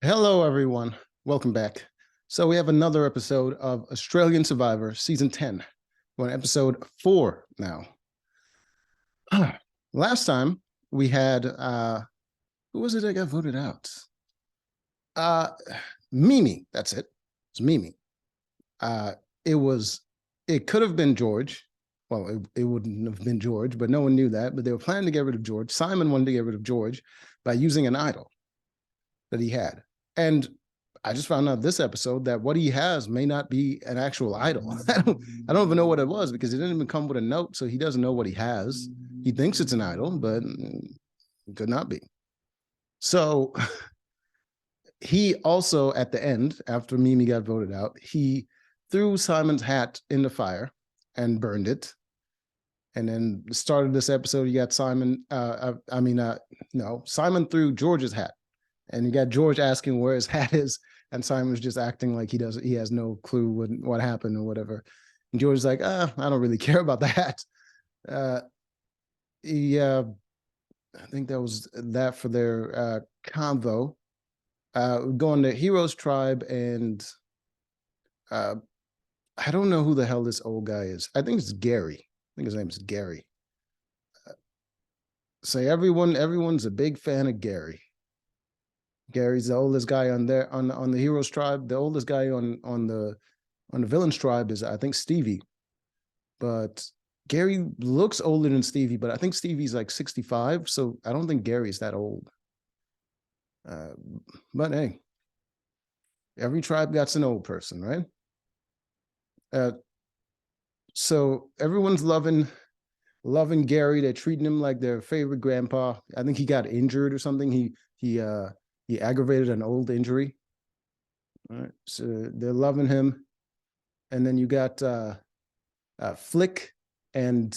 Hello, everyone. Welcome back. So we have another episode of Australian Survivor Season 10. We're on episode 4 now. Last time we had, who was it that got voted out? Uh, Mimi, that's it. It's Mimi. Uh, it was, it could have been George. Well, it wouldn't have been George, but no one knew that. But they were planning to get rid of George. Simon wanted to get rid of George by using an idol that he had. And I just found out this episode that what he has may not be an actual idol. I don't even know what it was because it didn't even come with a note, so he doesn't know what he has. He thinks it's an idol, but it could not be. So he also, at the end, after Mimi got voted out, he threw Simon's hat in the fire and burned it. And then started this episode, you got Simon. No, Simon threw George's hat, and you got George asking where his hat is, and Simon was just acting like he has no clue what happened or whatever. And George's like, I don't really care about the hat. Yeah, I think that was that for their convo. Going to Heroes Tribe, and I don't know who the hell this old guy is. I think it's Gary. I think his name is Gary. Say everyone's a big fan of Gary. Gary's the oldest guy on there on the Heroes Tribe. The oldest guy on the Villains Tribe is, I think, Stevie. But Gary looks older than Stevie, but I think Stevie's like 65, so I don't think Gary's that old. But hey, every tribe got an old person, right? So everyone's loving Gary. They're treating him like their favorite grandpa. I think he got injured or something. He aggravated an old injury. All right, so they're loving him. And then you got Flick and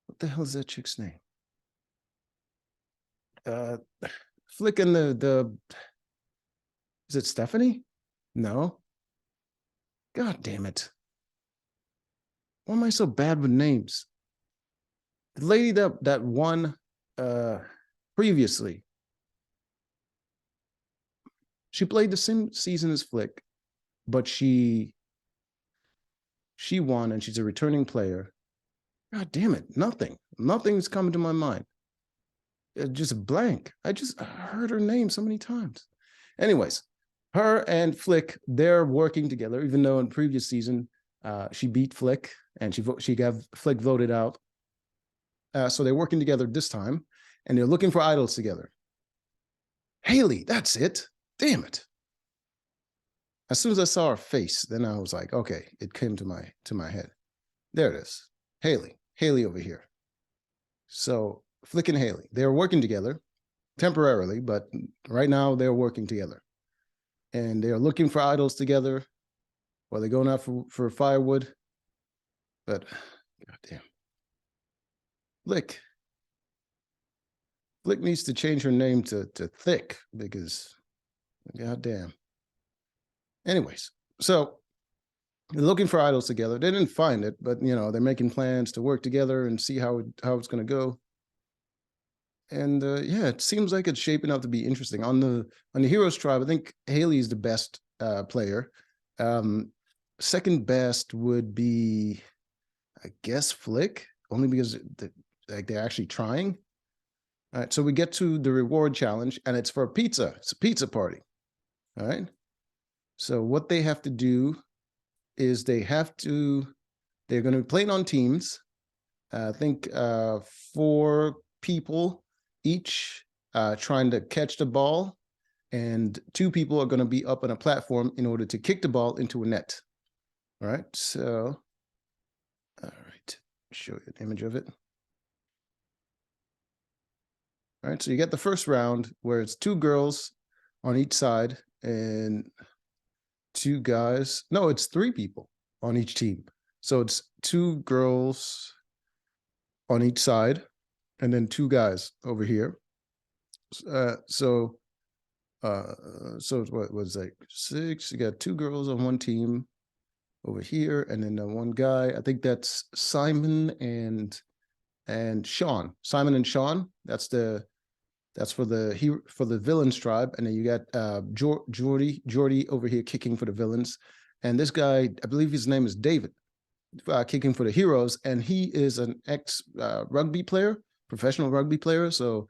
what the hell is that chick's name? Flick and the is it Stephanie? No. God damn it. Why am I so bad with names? The lady that won previously. She played the same season as Flick, but she won, and she's a returning player. God damn it. Nothing's coming to my mind. Just blank. I just heard her name so many times. Anyways, her and Flick, they're working together, even though in previous season, she beat Flick and she got Flick voted out. So they're working together this time, and they're looking for idols together. Haley, that's it. Damn it. As soon as I saw her face, then I was like, okay, it came to my head. There it is. Haley over here. So Flick and Haley, they're working together temporarily, but right now they're working together. And they're looking for idols together, or they're going out for firewood. But goddamn. Flick needs to change her name to Thick, because goddamn. Anyways, so they're looking for idols together. They didn't find it, but they're making plans to work together and see how it's going to go. And yeah, it seems like it's shaping up to be interesting. On the Heroes Tribe, I think Haley's the best player. Second best would be, I guess, Flick, only because they're actually trying. All right, so we get to the reward challenge, and it's for a pizza. It's a pizza party. All right. So what they have to do is they're going to be playing on teams. I think 4 people each trying to catch the ball, and 2 people are going to be up on a platform in order to kick the ball into a net. All right. So, all right, show you an image of it. All right, so you get the first round where it's 2 girls on each side and 2 guys. No, it's 3 people on each team. So it's 2 girls on each side and then 2 guys over here. So what was like 6? You got 2 girls on one team over here, and then one guy. I think that's Simon and Sean. Simon and Sean. That's the That's for the villains tribe, and then you got Jordy over here kicking for the villains, and this guy, I believe his name is David, kicking for the heroes, and he is an ex rugby player, professional rugby player, so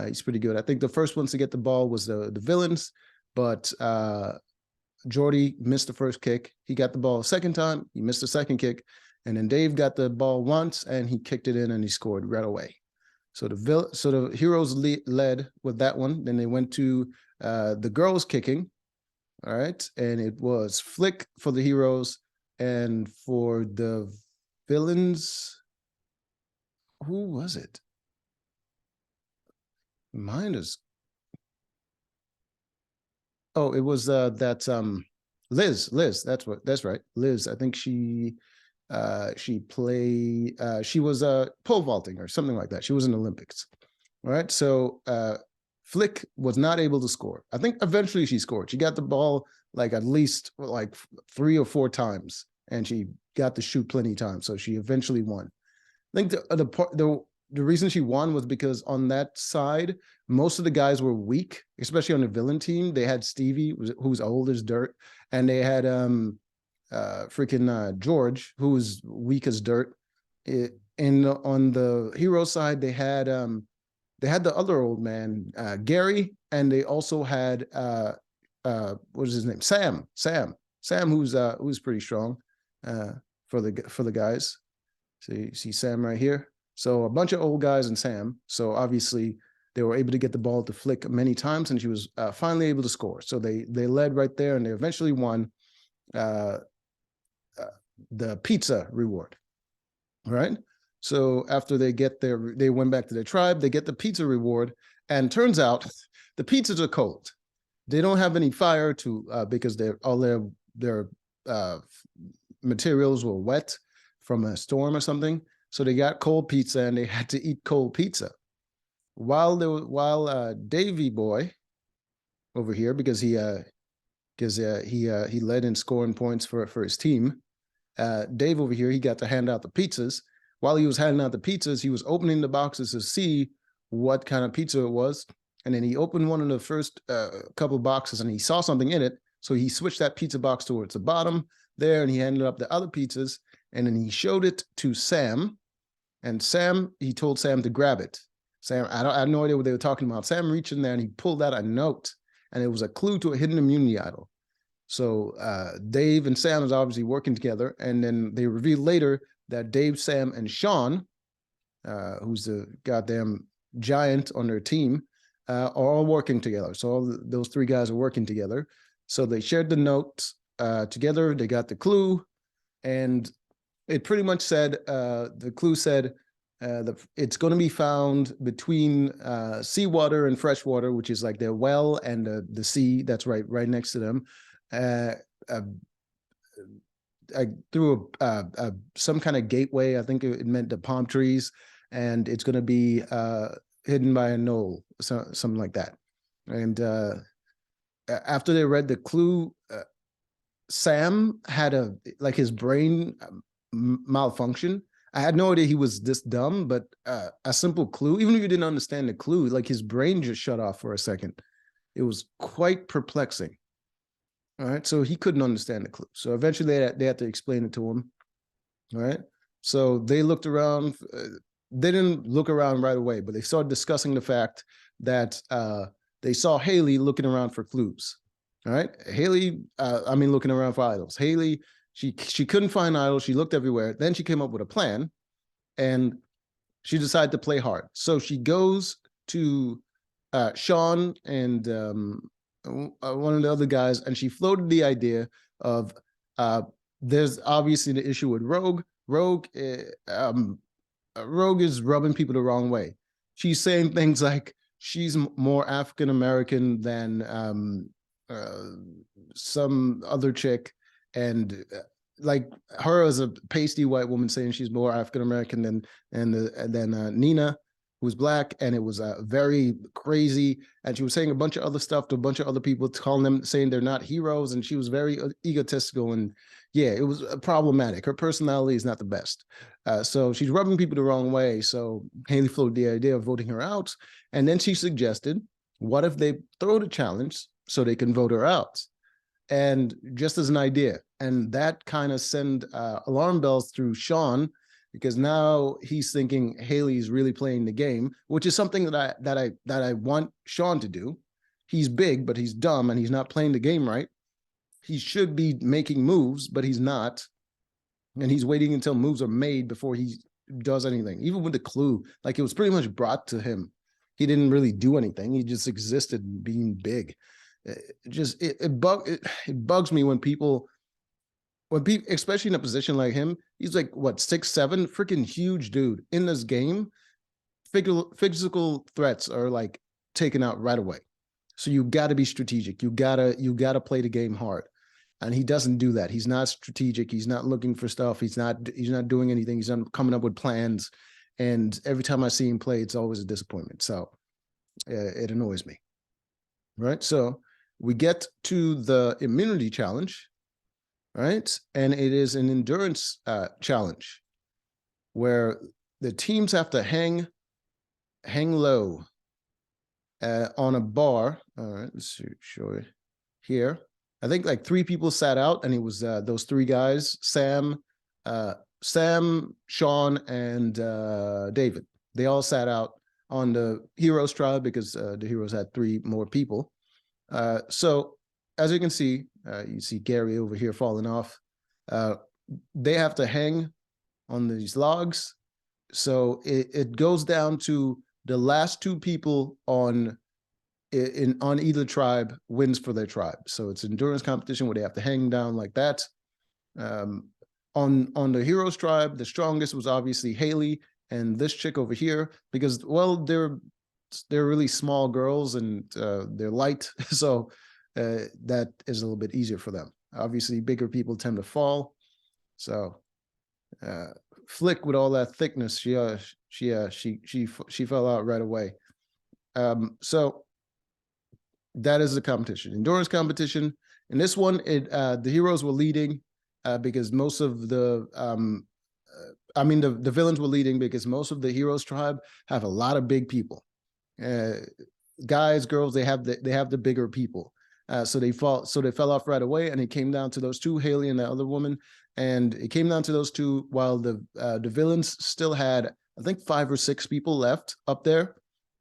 he's pretty good. I think the first ones to get the ball was the villains, but Jordy missed the first kick. He got the ball a second time. He missed the second kick, and then Dave got the ball once, and he kicked it in, and he scored right away. So the heroes led with that one. Then they went to the girls kicking. All right, and it was Flick for the heroes, and for the villains, who was it? Mine is. Oh, it was Liz. That's right. Liz. I think she was pole vaulting or something like that. She was in the Olympics. All right. So Flick was not able to score. I think eventually she scored. She got the ball like at least like 3 or 4 times, and she got to shoot plenty of times. So she eventually won. I think the reason she won was because on that side, most of the guys were weak, especially on the villain team. They had Stevie, who's old as dirt, and they had George, who was weak as dirt. And on the hero side, they had the other old man, Gary, and they also had what is his name? Sam, who's pretty strong for the guys. So you see Sam right here. So a bunch of old guys and Sam. So obviously they were able to get the ball to Flick many times, and she was finally able to score. So they led right there, and they eventually won the pizza reward. All right. So after they went back to their tribe, they get the pizza reward, and turns out the pizzas are cold. They don't have any fire because all their materials were wet from a storm or something. So they got cold pizza, and they had to eat cold pizza. While Davy boy over here, because he led in scoring points for his team. Dave over here, he got to hand out the pizzas. While he was handing out the pizzas, he was opening the boxes to see what kind of pizza it was. And then he opened one of the first couple of boxes, and he saw something in it. So he switched that pizza box towards the bottom there, and he handed up the other pizzas. And then he showed it to Sam. And he told Sam to grab it. Sam, I had no idea what they were talking about. Sam reached in there, and he pulled out a note, and it was a clue to a hidden immunity idol. So Dave and Sam is obviously working together, and then they revealed later that Dave, Sam, and Sean, who's the goddamn giant on their team, are all working together. So all those 3 guys are working together. So they shared the notes together. They got the clue, and it pretty much said, the clue said, it's going to be found between seawater and freshwater, which is like their well and the sea that's right next to them. Through some kind of gateway. I think it meant the palm trees, and it's going to be hidden by a knoll, something like that. And after they read the clue, Sam had his brain malfunction. I had no idea he was this dumb, but a simple clue, even if you didn't understand the clue, like his brain just shut off for a second. It was quite perplexing. All right, so he couldn't understand the clue. So eventually they had to explain it to him. All right, so they looked around. They didn't look around right away, but they started discussing the fact that they saw Haley looking around for clues. All right, Haley, looking around for idols. Haley, she couldn't find idols. She looked everywhere. Then she came up with a plan, and she decided to play hard. So she goes to Sean and one of the other guys, and she floated the idea of there's obviously the issue with Rogue. Rogue is rubbing people the wrong way. She's saying things like she's more African American than some other chick, and like her as a pasty white woman saying she's more African American than Nina. who was black, and it was very crazy. And she was saying a bunch of other stuff to a bunch of other people, calling them, saying they're not heroes. And she was very egotistical. And yeah, it was problematic. Her personality is not the best. So she's rubbing people the wrong way. So Haley floated the idea of voting her out. And then she suggested, what if they throw the challenge so they can vote her out? And just as an idea. And that kind of sent alarm bells through Sean, because now he's thinking Haley's really playing the game, which is something that I want Sean to do. He's big, but he's dumb and he's not playing the game right. He should be making moves, but he's not. And he's waiting until moves are made before he does anything. Even with the clue, like it was pretty much brought to him. He didn't really do anything. He just existed being big. It bugs me when people, especially in a position like him, he's like what, 6'7", freaking huge dude in this game. Physical threats are like taken out right away. So you got to be strategic. You gotta play the game hard, and he doesn't do that. He's not strategic. He's not looking for stuff. He's not doing anything. He's not coming up with plans. And every time I see him play, it's always a disappointment. So it annoys me. Right. So we get to the immunity challenge, right? And it is an endurance challenge where the teams have to hang low on a bar. All right, let's show it here. I think like 3 people sat out, and it was those 3 guys, Sam, Sean, and David. They all sat out on the Heroes tribe because the Heroes had 3 more people. So as you can see, you see Gary over here falling off. They have to hang on these logs. So it goes down to the last 2 people on either tribe wins for their tribe. So it's an endurance competition where they have to hang down like that. On the Heroes tribe, the strongest was obviously Haley and this chick over here, because, well, they're really small girls and they're light. So that is a little bit easier for them. Obviously, bigger people tend to fall. So Flick, with all that thickness, she fell out right away. So that is the competition, endurance competition. In this one, the Heroes were leading because most of the the villains were leading because most of the Heroes tribe have a lot of big people. Guys, girls, they have the bigger people. So they fell off right away, and it came down to those 2, Haley and the other woman, and it came down to those 2 while the villains still had, I think, 5 or 6 people left up there,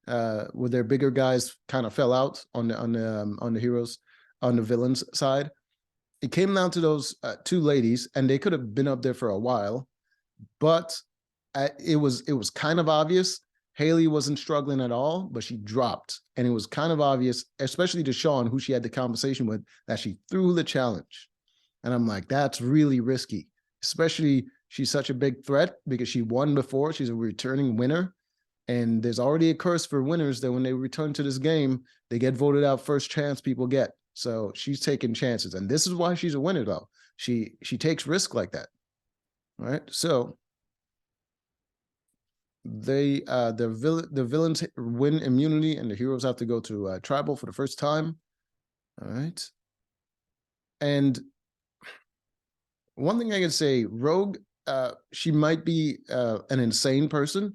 where their bigger guys kind of fell out on the Heroes, on the villains side. It came down to those 2 ladies, and they could have been up there for a while, but it was kind of obvious. Haley wasn't struggling at all, but she dropped. And it was kind of obvious, especially to Sean, who she had the conversation with, that she threw the challenge. And I'm like, that's really risky, especially she's such a big threat because she won before. She's a returning winner. And there's already a curse for winners that when they return to this game, they get voted out first chance people get. So she's taking chances. And this is why she's a winner, though. She takes risk like that. All right. So the villains win immunity, and the Heroes have to go to tribal for the first time. All right. And one thing I can say, Rogue, she might be an insane person,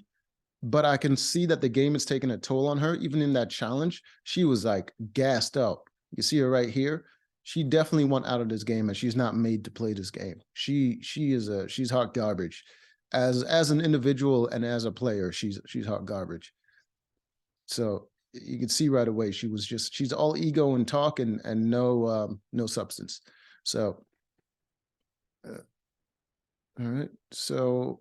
but I can see that the game is taking a toll on her. Even in that challenge, she was like gassed out. You see her right here. She definitely went out of this game, and she's not made to play this game. She's hot garbage. As an individual and as a player, she's hot garbage. So you can see right away she's all ego and talk and no substance. So all right. So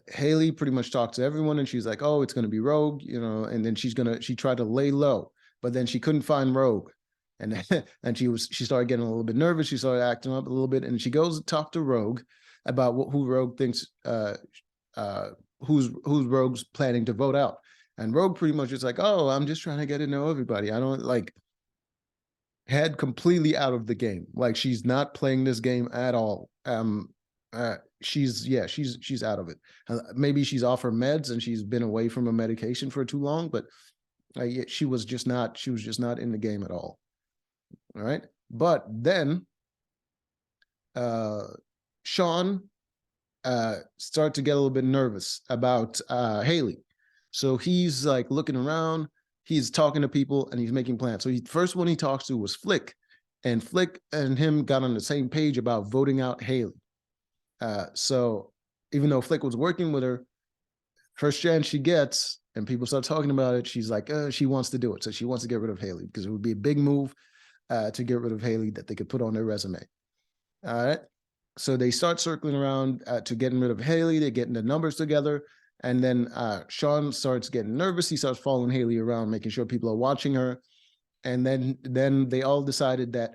Haley pretty much talked to everyone, and she's like, oh, it's going to be Rogue, and then she tried to lay low, but then she couldn't find Rogue. And and she started getting a little bit nervous. She started acting up a little bit, and she goes to talk to Rogue about who Rogue thinks who's Rogue's planning to vote out. And Rogue pretty much is like, oh, I'm just trying to get to know everybody. I don't like head completely out of the game. Like she's not playing this game at all. She's out of it. Maybe she's off her meds and she's been away from a medication for too long, but yeah, she was just not in the game at all. All right. But then Sean start to get a little bit nervous about Haley. So he's like looking around, he's talking to people, and he's making plans. So first one he talks to was Flick, and Flick and him got on the same page about voting out Haley. So even though Flick was working with her, first chance she gets, and people start talking about it, she's like, she wants to do it. So she wants to get rid of Haley because it would be a big move to get rid of Haley that they could put on their resume. All right. So they start circling around to getting rid of Haley. They're getting the numbers together. And then Sean starts getting nervous. He starts following Haley around, making sure people are watching her. And then they all decided that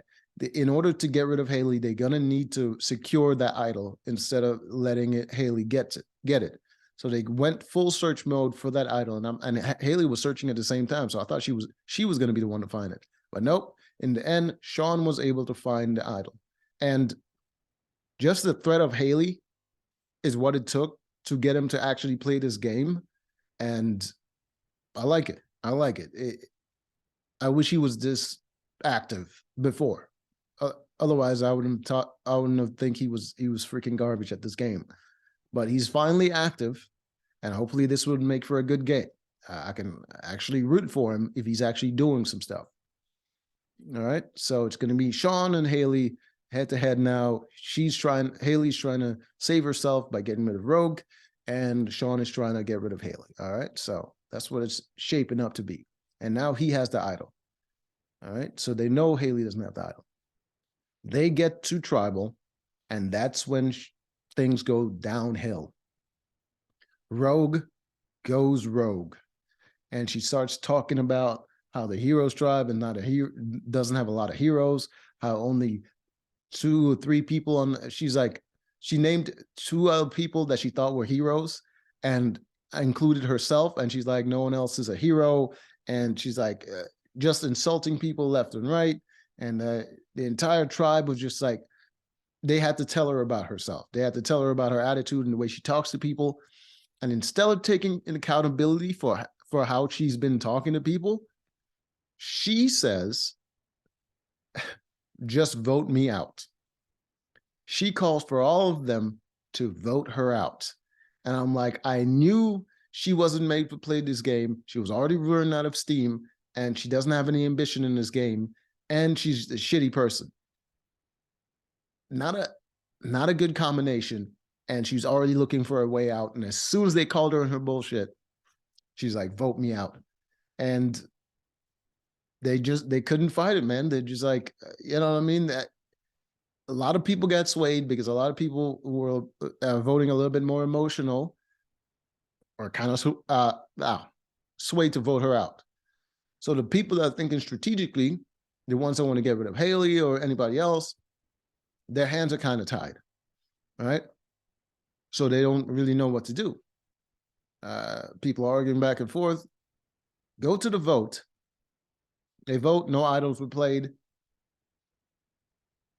in order to get rid of Haley, they're going to need to secure that idol instead of letting Haley get it. So they went full search mode for that idol. And Haley was searching at the same time. So I thought she was going to be the one to find it. But nope. In the end, Sean was able to find the idol. And just the threat of Haley is what it took to get him to actually play this game. And I like it. I wish he was this active before. Otherwise, I wouldn't have think he was freaking garbage at this game. But he's finally active, and hopefully this would make for a good game. I can actually root for him if he's actually doing some stuff. All right, so it's going to be Sean and Haley head to head now. Haley's trying to save herself by getting rid of Rogue, and Sean is trying to get rid of Haley. All right, so that's what it's shaping up to be. And now he has the idol. All right, so they know Haley doesn't have the idol. They get to tribal, and that's when things go downhill. Rogue goes rogue, and she starts talking about how the heroes tribe and doesn't have a lot of heroes, how only 2 or 3 people on, she named 2 other people that she thought were heroes and included herself, and she's like, no one else is a hero, and she's like just insulting people left and right, and the entire tribe was just like, they had to tell her about herself. They had to tell her about her attitude and the way she talks to people, and instead of taking an accountability for how she's been talking to people, she says, just vote me out. She calls for all of them to vote her out. And I'm like, I knew she wasn't made to play this game. She was already running out of steam, and she doesn't have any ambition in this game, and she's a shitty person. Not a good combination, and she's already looking for a way out. And as soon as they called her in her bullshit, she's like, vote me out. And they couldn't fight it, man. They're just like, you know what I mean? That a lot of people got swayed because a lot of people were voting a little bit more emotional, or kind of swayed to vote her out. So the people that are thinking strategically, the ones that want to get rid of Haley or anybody else, their hands are kind of tied. All right. So they don't really know what to do. People are arguing back and forth. Go to the vote. They vote, no idols were played.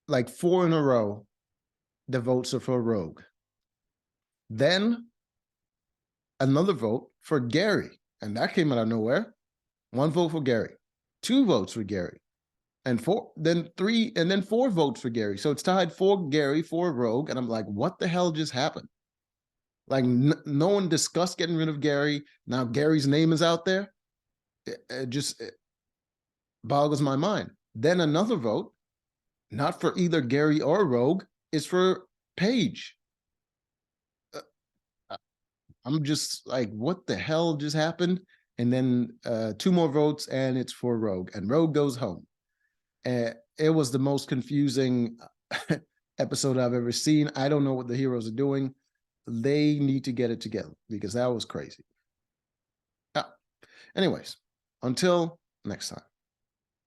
Like 4 in a row, the votes are for Rogue. Then another vote for Gary, and that came out of nowhere. 1 vote for Gary, 2 votes for Gary, and 4 votes for Gary. So it's tied 4 Gary, 4 Rogue, and I'm like, what the hell just happened? Like no one discussed getting rid of Gary. Now Gary's name is out there. It just boggles my mind. Then another vote, not for either Gary or Rogue, is for Paige. I'm just like, what the hell just happened? And then 2 more votes, and it's for Rogue, and Rogue goes home. It was the most confusing episode I've ever seen. I don't know what the heroes are doing. They need to get it together because that was crazy. Anyways, until next time.